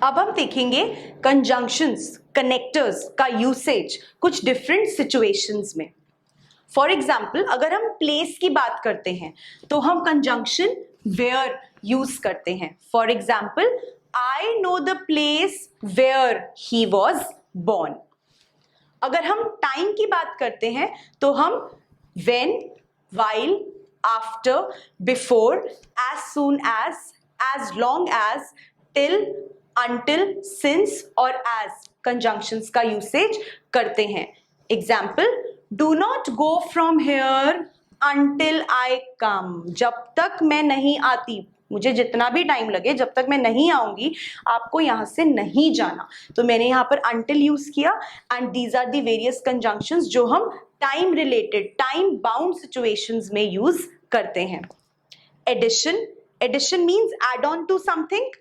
अब हम देखेंगे कंजंक्शंस, कनेक्टर्स का यूसेज कुछ डिफरेंट सिचुएशंस में। फॉर एग्जाम्पल, अगर हम प्लेस की बात करते हैं तो हम कंजंक्शन वेयर यूज करते हैं। For example, I know the place where he was born. अगर हम टाइम की बात करते हैं तो हम when, while, after, before, as soon as long as, till, until, since और as conjunctions का यूसेज करते हैं। Example, do not go from here until I come। जब तक मैं नहीं आती, मुझे जितना भी टाइम लगे, जब तक मैं नहीं आऊंगी आपको यहां से नहीं जाना। तो मैंने यहाँ पर until यूज किया and these are the various conjunctions जो हम time related, time bound situations में यूज करते हैं। Addition, addition means add on to something.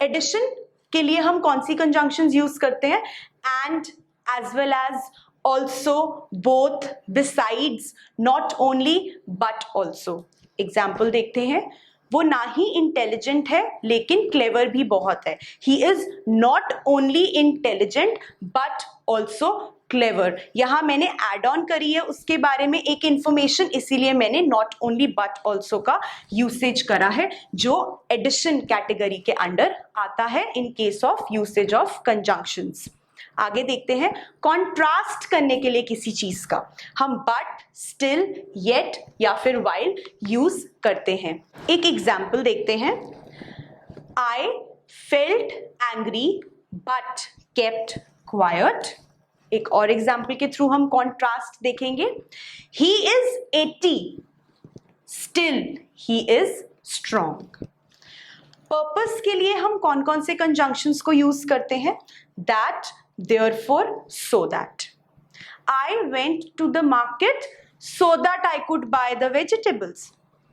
Addition के लिए हम कौन सी कंजंक्शंस यूज करते हैं? And, as well as, also, both, besides, not only but also. Example देखते हैं। वो ना ही इंटेलिजेंट है लेकिन क्लेवर भी बहुत है। He is not only intelligent but also clever. यहां मैंने एड ऑन करी है उसके बारे में एक इंफॉर्मेशन, इसीलिए मैंने नॉट ओनली बट ऑल्सो का यूसेज करा है जो एडिशन कैटेगरी के अंडर आता है in case of usage of conjunctions. आगे देखते हैं, कॉन्ट्रास्ट करने के लिए किसी चीज का हम बट, स्टिल, येट या फिर वाइल यूज करते हैं। एक एग्जाम्पल देखते हैं। I felt angry but kept quite. एक और एग्जाम्पल के थ्रू हम कॉन्ट्रास्ट देखेंगे। He is 80 still he is strong. Purpose के लिए हम कौन कौन से कंजंक्शंस को यूज करते हैं? That, therefore, so that. I went to the market so that I could buy the vegetables.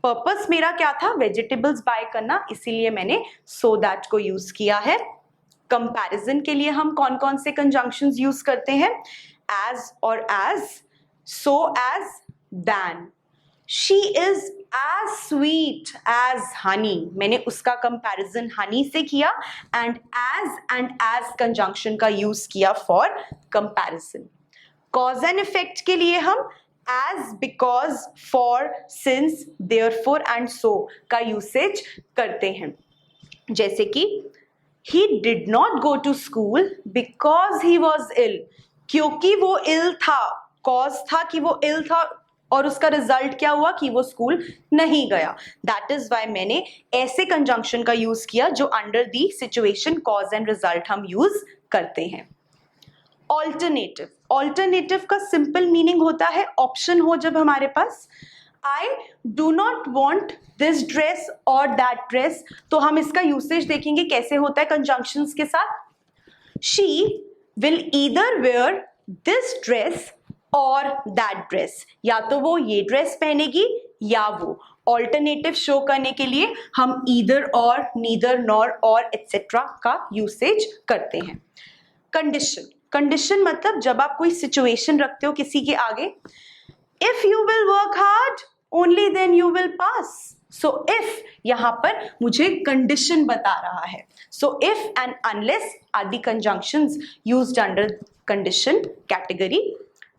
Purpose मेरा क्या था? वेजिटेबल्स बाय करना, इसीलिए मैंने so that को यूज किया है। कंपैरिजन के लिए हम कौन कौन से कंजंक्शंस यूज करते हैं? as और as, so as, than. She is as sweet as honey. मैंने उसका कंपैरिजन हनी से किया एंड as कंजंक्शन का यूज किया for comparison. Cause and effect के लिए हम as, because, for, since, therefore and so का यूसेज करते हैं। जैसे कि he did not go to school because he was ill। क्योंकि वो ill था, कॉज था कि वो ill था और उसका रिजल्ट क्या हुआ कि वो स्कूल नहीं गया। दैट इज वाई मैंने ऐसे कंजंक्शन का यूज किया जो under the situation cause and result हम यूज करते हैं। ऑल्टरनेटिव, ऑल्टरनेटिव का सिंपल मीनिंग होता है ऑप्शन हो जब हमारे पास। I do not want this dress और दैट ड्रेस, तो हम इसका यूसेज देखेंगे कैसे होता है कंजंक्शंस के साथ। She will either wear this dress और दैट ड्रेस, या तो वो ये ड्रेस पहनेगी या वो। ऑल्टरनेटिव शो करने के लिए हम ईदर और, नीदर, नॉर और एटसेट्रा का यूसेज करते हैं। कंडीशन, कंडीशन मतलब जब आप कोई सिचुएशन रखते हो किसी के आगे, if you will work hard only then you will pass. So if यहां पर मुझे कंडीशन बता रहा है। So if and unless are the conjunctions used under condition category.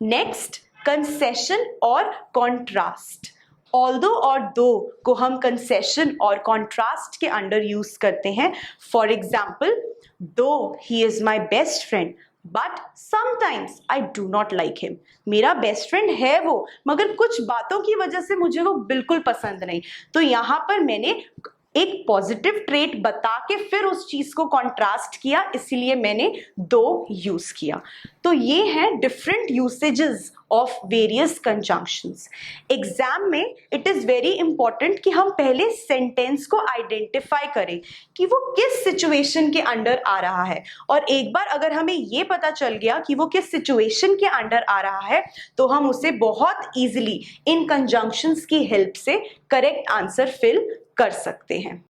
Next, concession और कॉन्ट्रास्ट। ऑल्दो और दो को हम कंसेशन और कॉन्ट्रास्ट के अंडर यूज करते हैं। फॉर एग्जाम्पल, दो he is my best friend but sometimes I do not like him. मेरा बेस्ट फ्रेंड है वो, मगर कुछ बातों की वजह से मुझे वो बिल्कुल पसंद नहीं। तो यहां पर मैंने एक पॉजिटिव ट्रेट बता के फिर उस चीज को कॉन्ट्रास्ट किया, इसीलिए मैंने दो यूज किया। तो ये हैं different usages of various conjunctions. Exam में इट इज वेरी इंपॉर्टेंट कि हम पहले सेंटेंस को आइडेंटिफाई करें कि वो किस सिचुएशन के अंडर आ रहा है, और एक बार अगर हमें ये पता चल गया कि वो किस सिचुएशन के अंडर आ रहा है तो हम उसे बहुत इजीली इन कंजंक्शंस की हेल्प से करेक्ट आंसर फिल कर सकते हैं।